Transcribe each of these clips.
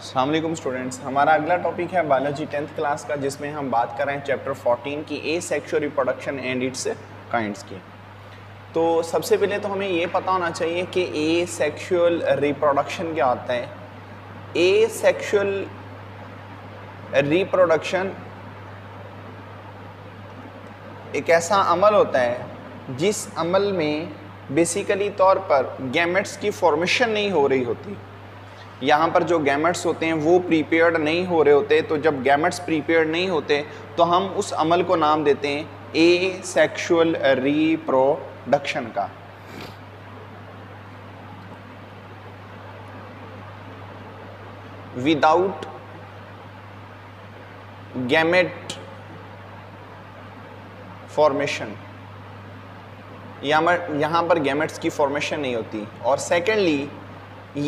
अस्सलाम वालेकुम स्टूडेंट्स, हमारा अगला टॉपिक है बायोलॉजी 10th क्लास का, जिसमें हम बात कर रहे हैं चैप्टर 14 की asexual reproduction and it's kinds की। तो सबसे पहले तो हमें ये पता होना चाहिए कि एसेक्सुअल रिप्रोडक्शन क्या होता है। एसेक्सुअल रिप्रोडक्शन एक ऐसा अमल होता है जिस अमल में बेसिकली तौर पर गैमेट्स की फॉर्मेशन नहीं हो रही होती। यहाँ पर जो गैमेट्स होते हैं वो प्रीपेयर्ड नहीं हो रहे होते। तो जब गैमेट्स प्रीपेयर्ड नहीं होते तो हम उस अमल को नाम देते हैं एसेक्सुअल रिप्रोडक्शन का। विदाउट गैमेट फॉर्मेशन, यहाँ पर गैमेट्स की फॉर्मेशन नहीं होती। और सेकेंडली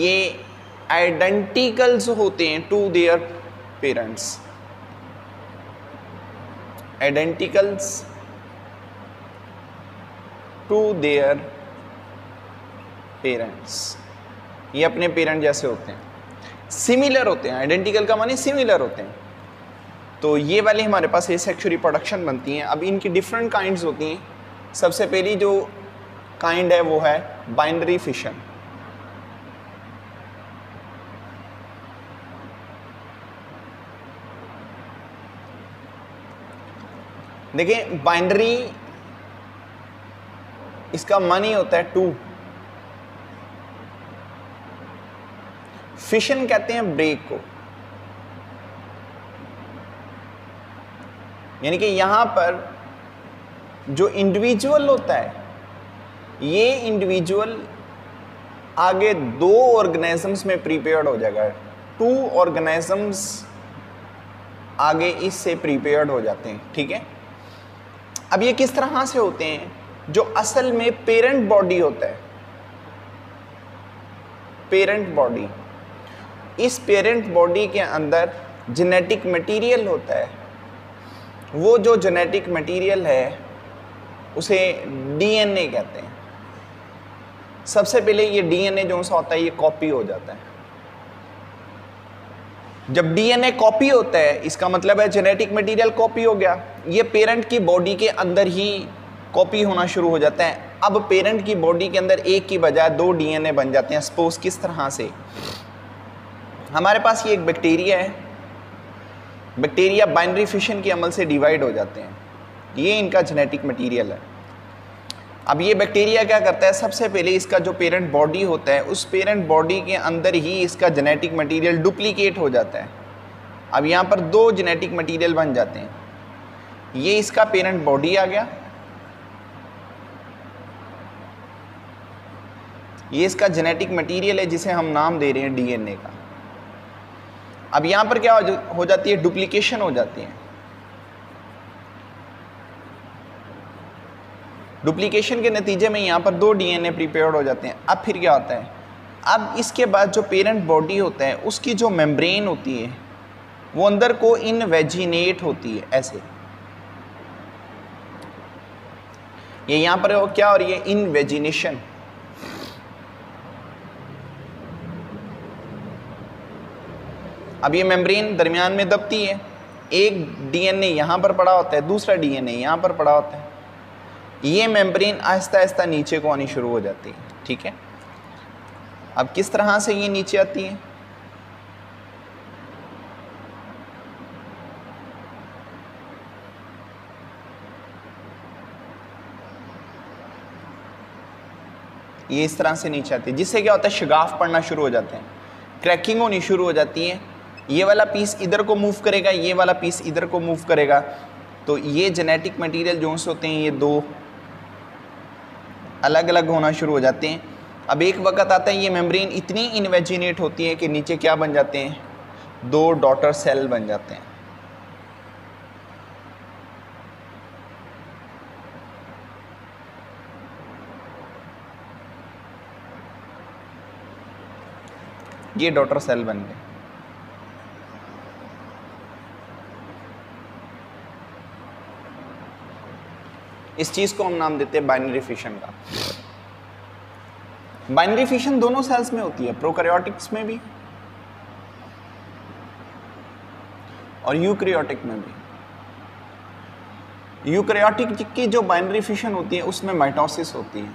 ये आइडेंटिकल्स होते हैं to their parents. Identicals to their parents, ये अपने पेरेंट जैसे होते हैं, सिमिलर होते हैं। आइडेंटिकल का माने सिमिलर होते हैं। तो ये वाली हमारे पास एसेक्सुअल रिप्रोडक्शन बनती हैं। अब इनकी डिफरेंट काइंड्स होती हैं। सबसे पहली जो काइंड है वो है बाइनरी फिशन। देखिए, बाइनरी इसका मानी होता है टू। फिशन कहते हैं ब्रेक को, यानी कि यहां पर जो इंडिविजुअल होता है, ये इंडिविजुअल आगे दो ऑर्गेनिजम्स में प्रीपेयर्ड हो जाएगा। टू ऑर्गेनिजम्स आगे इससे प्रीपेयर्ड हो जाते हैं। ठीक है, अब ये किस तरह से होते हैं? जो असल में पेरेंट बॉडी होता है, पेरेंट बॉडी, इस पेरेंट बॉडी के अंदर जेनेटिक मटेरियल होता है। वो जो जेनेटिक मटेरियल है उसे डीएनए कहते हैं। सबसे पहले ये डीएनए जो सा होता है ये कॉपी हो जाता है। जब डीएनए कॉपी होता है इसका मतलब है जेनेटिक मटेरियल कॉपी हो गया। ये पेरेंट की बॉडी के अंदर ही कॉपी होना शुरू हो जाता है। अब पेरेंट की बॉडी के अंदर एक की बजाय दो डीएनए बन जाते हैं। सपोज किस तरह से, हमारे पास ये एक बैक्टीरिया है। बैक्टीरिया बाइनरी फिशन के अमल से डिवाइड हो जाते हैं। ये इनका जेनेटिक मटेरियल है। अब ये बैक्टीरिया क्या करता है? सबसे पहले इसका जो पेरेंट बॉडी होता है उस पेरेंट बॉडी के अंदर ही इसका जेनेटिक मटेरियल डुप्लीकेट हो जाता है। अब यहाँ पर दो जेनेटिक मटेरियल बन जाते हैं। ये इसका पेरेंट बॉडी आ गया, ये इसका जेनेटिक मटेरियल है जिसे हम नाम दे रहे हैं डीएनए का। अब यहाँ पर क्या हो जाती है? डुप्लीकेशन हो जाती है। डुप्लीकेशन के नतीजे में यहाँ पर दो डीएनए प्रीपेयर्ड हो जाते हैं। अब फिर क्या होता है? अब इसके बाद जो पेरेंट बॉडी होता है उसकी जो मेम्ब्रेन होती है वो अंदर को इनवेजिनेट होती है। ऐसे ये यहाँ पर क्या हो रही है? इनवेजिनेशन। अब ये मेम्ब्रेन दरमियान में दबती है। एक डीएनए यहाँ पर पड़ा होता है, दूसरा डीएनए यहाँ पर पड़ा होता है। ये मेम्ब्रेन आहिस्ता आहिस्ता नीचे को आनी शुरू हो जाती है। ठीक है, अब किस तरह से ये नीचे आती है? ये इस तरह से नीचे आती है, जिससे क्या होता है? शगाफ पड़ना शुरू हो जाते हैं, क्रैकिंग होनी शुरू हो जाती है। ये वाला पीस इधर को मूव करेगा, ये वाला पीस इधर को मूव करेगा। तो ये जेनेटिक मटेरियल जो होते हैं ये दो अलग अलग होना शुरू हो जाते हैं। अब एक वक्त आता है ये मेम्ब्रेन इतनी इनवेजिनेट होती है कि नीचे क्या बन जाते हैं? दो डॉटर सेल बन जाते हैं। ये डॉटर सेल बन गए। इस चीज को हम नाम देते हैं बाइनरी फिशन का। बाइनरी फिशन दोनों सेल्स में होती है, प्रोकैरियोटिक्स में भी और यूकैरियोटिक में भी। यूकैरियोटिक की जो बाइनरी फिशन होती है उसमें माइटोसिस होती है,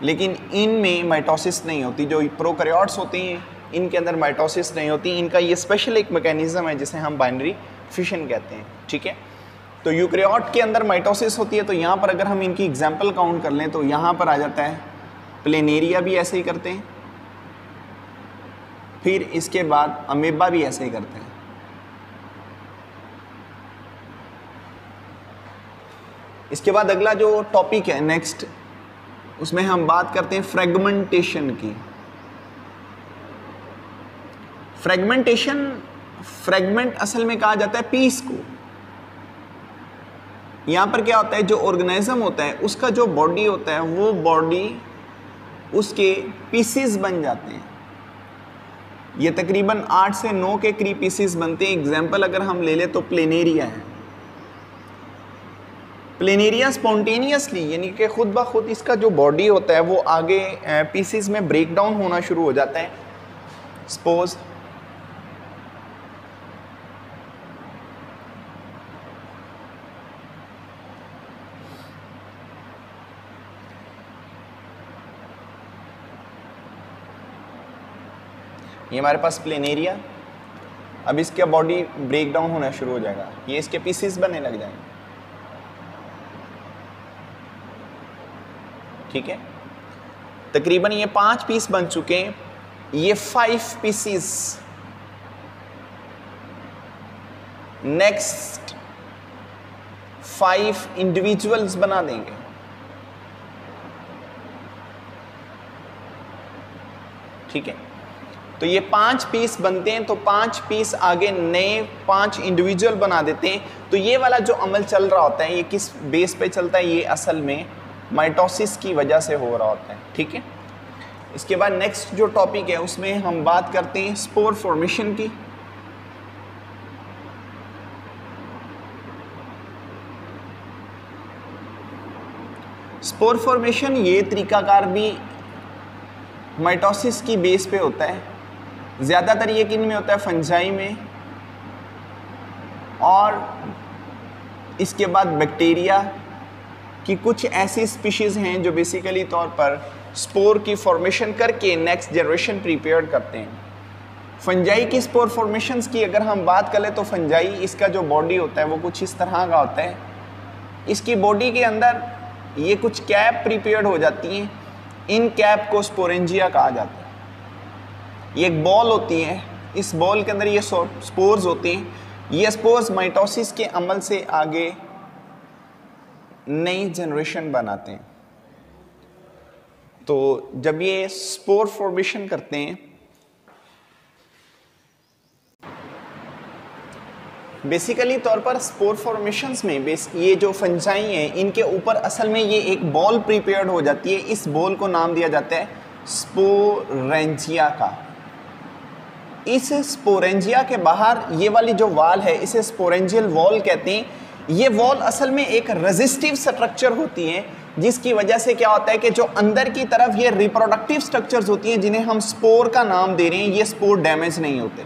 लेकिन इनमें माइटोसिस नहीं होती। जो प्रोकैरियोट्स होती हैं इनके अंदर माइटोसिस नहीं होती। इनका ये स्पेशल एक मैकेनिज्म है जिसे हम बाइनरी फिशन कहते हैं, ठीक है। तो यूकैरियोट के अंदर माइटोसिस होती है। तो यहाँ पर अगर हम इनकी एग्जाम्पल काउंट कर लें तो यहाँ पर आ जाता है प्लेनेरिया भी ऐसे ही करते हैं, फिर इसके बाद अमीबा भी ऐसे ही करते हैं। इसके बाद अगला जो टॉपिक है नेक्स्ट, उसमें हम बात करते हैं फ्रेगमेंटेशन की। फ्रेगमेंटेशन, फ्रेगमेंट असल में कहा जाता है पीस को। यहां पर क्या होता है, जो ऑर्गेनिज्म होता है उसका जो बॉडी होता है वो बॉडी उसके पीसेस बन जाते हैं। ये तकरीबन 8 से 9 के करीब पीसेस बनते हैं। एग्जाम्पल अगर हम ले लें तो प्लेनेरिया है। प्लेनेरिया स्पॉन्टेनियसली यानी कि खुद ब खुद इसका जो बॉडी होता है वो आगे पीसेस में ब्रेक डाउन होना शुरू हो जाता है। सपोज ये हमारे पास प्लेनेरिया, अब इसका बॉडी ब्रेक डाउन होना शुरू हो जाएगा, ये इसके पीसेस बनने लग जाएंगे, ठीक है। तकरीबन ये 5 पीस बन चुके हैं, ये 5 पीसेस नेक्स्ट 5 इंडिविजुअल्स बना देंगे, ठीक है। तो ये 5 पीस बनते हैं, तो 5 पीस आगे नए 5 इंडिविजुअल बना देते हैं। तो ये वाला जो अमल चल रहा होता है ये किस बेस पे चलता है, ये असल में माइटोसिस की वजह से हो रहा होता है, ठीक है। इसके बाद नेक्स्ट जो टॉपिक है उसमें हम बात करते हैं स्पोर फॉर्मेशन की। स्पोर फॉर्मेशन ये तरीकाकार भी माइटोसिस की बेस पे होता है। ज़्यादातर ये किन में होता है, फंजाई में, और इसके बाद बैक्टीरिया की कुछ ऐसी स्पीशीज़ हैं जो बेसिकली तौर पर स्पोर की फॉर्मेशन करके नेक्स्ट जनरेशन प्रिपेयर करते हैं। फंजाई की स्पोर फॉर्मेशंस की अगर हम बात करें तो फंजाई, इसका जो बॉडी होता है वो कुछ इस तरह का होता है। इसकी बॉडी के अंदर ये कुछ कैप प्रिपेयर्ड हो जाती हैं, इन कैप को स्पोरेंजिया कहा जाता है। ये एक बॉल होती है, इस बॉल के अंदर ये स्पोर्स होते हैं। ये स्पोर्स माइटोसिस के अमल से आगे नई जनरेशन बनाते हैं। तो जब ये स्पोर फॉर्मेशन करते हैं, बेसिकली तौर पर स्पोर फॉर्मेशंस में ये जो फंजाई हैं इनके ऊपर असल में ये एक बॉल प्रिपेयर्ड हो जाती है। इस बॉल को नाम दिया जाता है स्पोरेंजिया का। इस स्पोरेंजिया के बाहर ये वाली जो वॉल है इसे स्पोरेंजियल वॉल कहते हैं। ये वॉल असल में एक रेजिस्टिव स्ट्रक्चर होती है, जिसकी वजह से क्या होता है कि जो अंदर की तरफ ये रिप्रोडक्टिव स्ट्रक्चर्स होती हैं जिन्हें हम स्पोर का नाम दे रहे हैं, ये स्पोर डैमेज नहीं होते।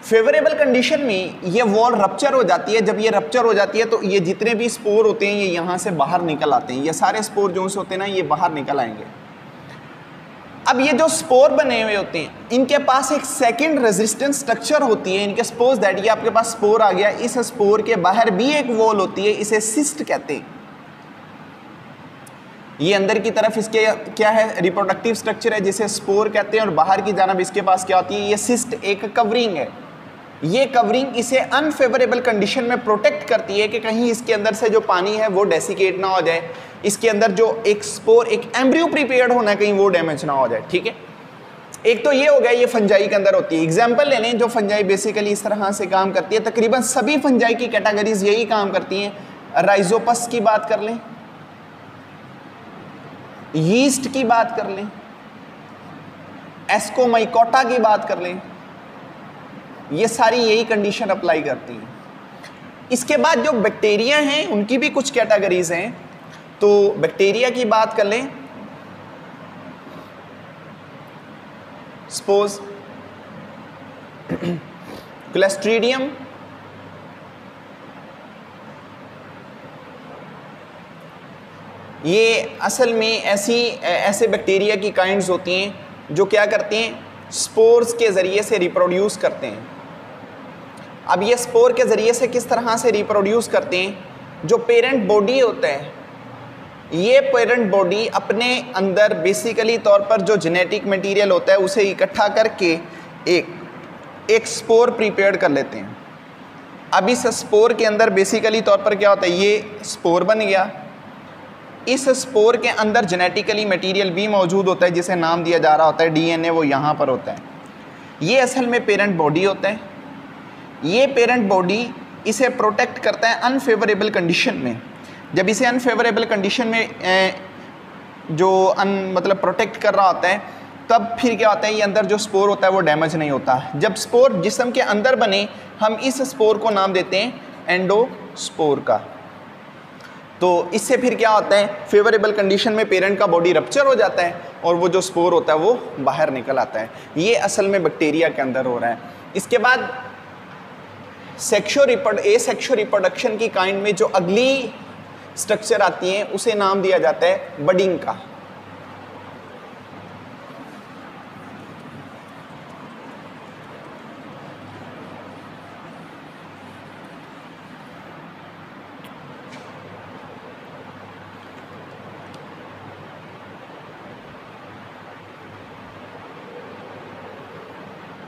फेवरेबल कंडीशन में ये वॉल रप्चर हो जाती है। जब ये रप्चर हो जाती है तो ये जितने भी स्पोर होते हैं ये यहाँ से बाहर निकल आते हैं। ये सारे स्पोर जो होते हैं ना ये बाहर निकल आएंगे। अब ये जो स्पोर बने हुए होते हैं इनके पास एक सेकंड रेजिस्टेंस स्ट्रक्चर होती है। इनके सपोज दैट ये आपके पास स्पोर आ गया, इस स्पोर के बाहर भी एक वॉल होती है, इसे सिस्ट कहते हैं। ये अंदर की तरफ इसके क्या है, रिप्रोडक्टिव स्ट्रक्चर है जिसे स्पोर कहते हैं, और बाहर की जानिब इसके पास क्या होती है, ये सिस्ट एक कवरिंग है। ये कवरिंग इसे अनफेवरेबल कंडीशन में प्रोटेक्ट करती है कि कहीं इसके अंदर से जो पानी है वो डेसिकेट ना हो जाए, इसके अंदर जो एक स्पोर, एक एम्ब्रियो प्रिपेयर्ड होना है कहीं वो डैमेज ना हो जाए, ठीक है। एक तो ये हो गया, ये फंजाई के अंदर होती है। एग्जाम्पल ले लें जो फंजाई बेसिकली इस तरह से काम करती है। तकरीबन सभी फंजाई की कैटेगरीज यही काम करती हैं। राइजोपस की बात कर लें, यीस्ट की बात कर लें, एस्कोमाइकोटा की बात कर लें, ये सारी यही कंडीशन अप्लाई करती हैं। इसके बाद जो बैक्टीरिया हैं उनकी भी कुछ कैटेगरीज हैं। तो बैक्टीरिया की बात कर लें, सपोज क्लोस्ट्रीडियम, ये असल में ऐसे बैक्टीरिया की काइंड्स होती हैं जो क्या करते हैं, स्पोर्स के ज़रिए से रिप्रोड्यूस करते हैं। अब ये स्पोर के ज़रिए से किस तरह से रिप्रोड्यूस करते हैं, जो पेरेंट बॉडी होता है, ये पेरेंट बॉडी अपने अंदर बेसिकली तौर पर जो जेनेटिक मटेरियल होता है उसे इकट्ठा करके एक स्पोर प्रिपेयर कर लेते हैं। अब इस स्पोर के अंदर बेसिकली तौर पर क्या होता है, ये स्पोर बन गया, इस स्पोर के अंदर जेनेटिकली मटेरियल भी मौजूद होता है जिसे नाम दिया जा रहा होता है डीएनए, वो यहाँ पर होता है। ये असल में पेरेंट बॉडी होता है। ये पेरेंट बॉडी इसे प्रोटेक्ट करता है अनफेवरेबल कंडीशन में। जब इसे अनफेवरेबल कंडीशन में मतलब प्रोटेक्ट कर रहा होता है, तब फिर क्या होता है, ये अंदर जो स्पोर होता है वो डैमेज नहीं होता। जब स्पोर जिस्म के अंदर बने, हम इस स्पोर को नाम देते हैं एंडोस्पोर का। तो इससे फिर क्या होता है, फेवरेबल कंडीशन में पेरेंट का बॉडी रप्चर हो जाता है और वो जो स्पोर होता है वो बाहर निकल आता है। ये असल में बैक्टीरिया के अंदर हो रहा है। इसके बाद सेक्सुअल रिप्रोडक्शन की काइंड में जो अगली स्ट्रक्चर आती है उसे नाम दिया जाता है बडिंग का।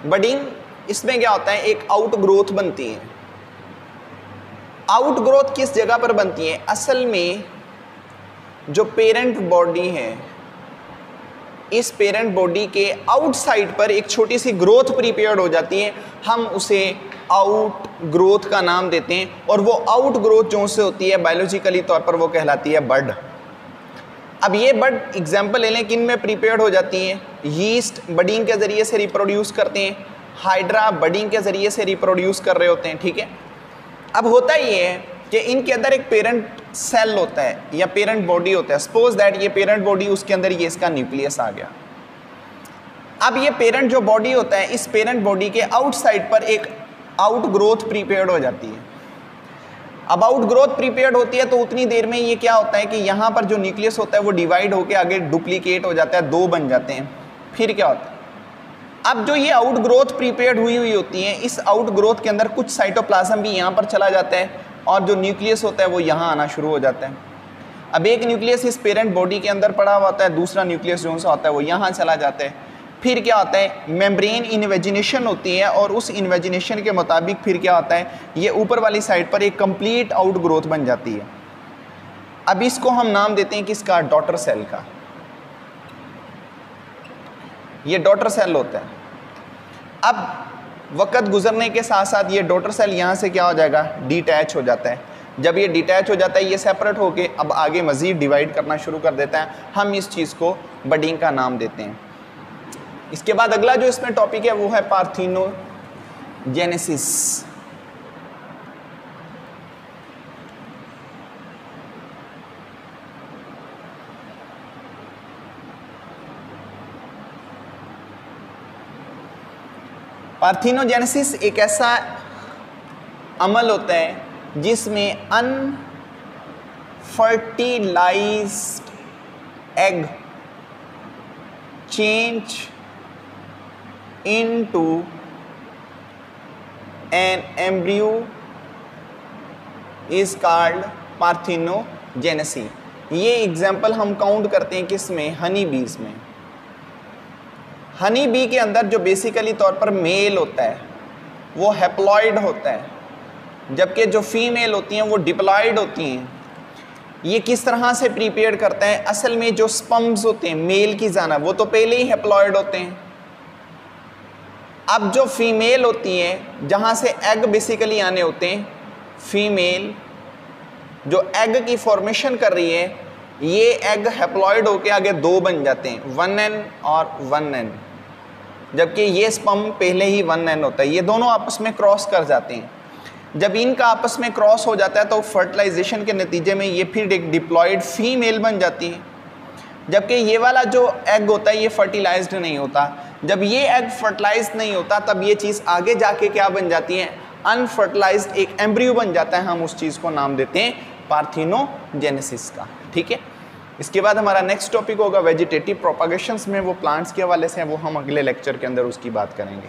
बडिंग, इसमें क्या होता है, एक आउट ग्रोथ बनती है। आउट ग्रोथ किस जगह पर बनती है, असल में जो पेरेंट बॉडी है, इस पेरेंट बॉडी के आउटसाइड पर एक छोटी सी ग्रोथ प्रिपेयर हो जाती है, हम उसे आउट ग्रोथ का नाम देते हैं। और वो आउट ग्रोथ जो से होती है बायोलॉजिकली तौर पर वो कहलाती है बड। अब ये बड एग्जाम्पल ले लें, किन में प्रिपेयर हो जाती हैं, यीस्ट बडिंग के ज़रिए से रिप्रोड्यूस करते हैं, हाइड्रा बडिंग के ज़रिए से रिप्रोड्यूस कर रहे होते हैं, ठीक है। अब होता ये है कि इनके अंदर एक पेरेंट सेल होता है या पेरेंट बॉडी होता है। सपोज दैट ये पेरेंट बॉडी, उसके अंदर ये इसका न्यूक्लियस आ गया। अब ये पेरेंट जो बॉडी होता है, इस पेरेंट बॉडी के आउटसाइड पर एक आउट ग्रोथ प्रिपेयर्ड हो जाती है। अब आउट ग्रोथ प्रिपेयर्ड होती है तो उतनी देर में ये क्या होता है कि यहाँ पर जो न्यूक्लियस होता है वो डिवाइड होकर आगे डुप्लीकेट हो जाता है, दो बन जाते हैं। फिर क्या होता है, अब जो ये आउट ग्रोथ प्रिपेयर्ड हुई होती है, इस आउट ग्रोथ के अंदर कुछ साइटोप्लाज्म भी यहाँ पर चला जाता है और जो न्यूक्लियस होता है वो यहाँ आना शुरू हो जाता है। अब एक न्यूक्लियस इस पेरेंट बॉडी के अंदर पड़ा हुआ होता है, दूसरा न्यूक्लियस जो सा होता है वो यहाँ चला जाता है। फिर क्या होता है, मेम्ब्रेन इन्वेजिनेशन होती है और उस इन्वेजिनेशन के मुताबिक फिर क्या होता है, ये ऊपर वाली साइड पर एक कंप्लीट आउट ग्रोथ बन जाती है। अब इसको हम नाम देते हैं किसका, डॉटर सेल का। ये डॉटर सेल होता है। अब वक्त गुजरने के साथ साथ ये डॉटर सेल यहाँ से क्या हो जाएगा, डिटैच हो जाता है। जब ये डिटैच हो जाता है, ये सेपरेट होके अब आगे मज़ीद डिवाइड करना शुरू कर देता है। हम इस चीज़ को बडिंग का नाम देते हैं। इसके बाद अगला जो इसमें टॉपिक है वो है पार्थेनोजेनेसिस। पार्थेनोजेनेसिस एक ऐसा अमल होता है जिसमें unfertilised egg change into an embryo is called parthenogenesis। ये एग्जाम्पल हम काउंट करते हैं किस में, हनी बीज में। हनी बी के अंदर जो बेसिकली तौर पर मेल होता है वो हैप्लॉइड होता है, जबकि जो फीमेल होती हैं वो डिप्लॉइड होती हैं। ये किस तरह से प्रिपेयर करता है, असल में जो स्पर्म्स होते हैं मेल की जानिब वो तो पहले ही हैप्लॉइड होते हैं। अब जो फीमेल होती हैं, जहाँ से एग बेसिकली आने होते हैं, फीमेल जो एग की फॉर्मेशन कर रही है, ये एग हैप्लॉइड होके आगे दो बन जाते हैं, 1n और 1n, जबकि ये स्पर्म पहले ही 1n होता है। ये दोनों आपस में क्रॉस कर जाते हैं। जब इनका आपस में क्रॉस हो जाता है तो फर्टिलाइजेशन के नतीजे में ये फिर एक डिप्लॉइड फीमेल बन जाती है। जबकि ये वाला जो एग होता है ये फर्टिलाइज्ड नहीं होता। जब ये एग फर्टिलाइज्ड नहीं होता तब ये चीज़ आगे जाके क्या बन जाती है, अनफर्टिलाइज्ड एक एम्ब्रियो बन जाता है। हम उस चीज़ को नाम देते हैं पार्थिनोजेनेसिस का। ठीक है, इसके बाद हमारा नेक्स्ट टॉपिक होगा वेजिटेटिव प्रोपागेशंस में, वो प्लांट्स के हवाले से है, वो हम अगले लेक्चर के अंदर उसकी बात करेंगे।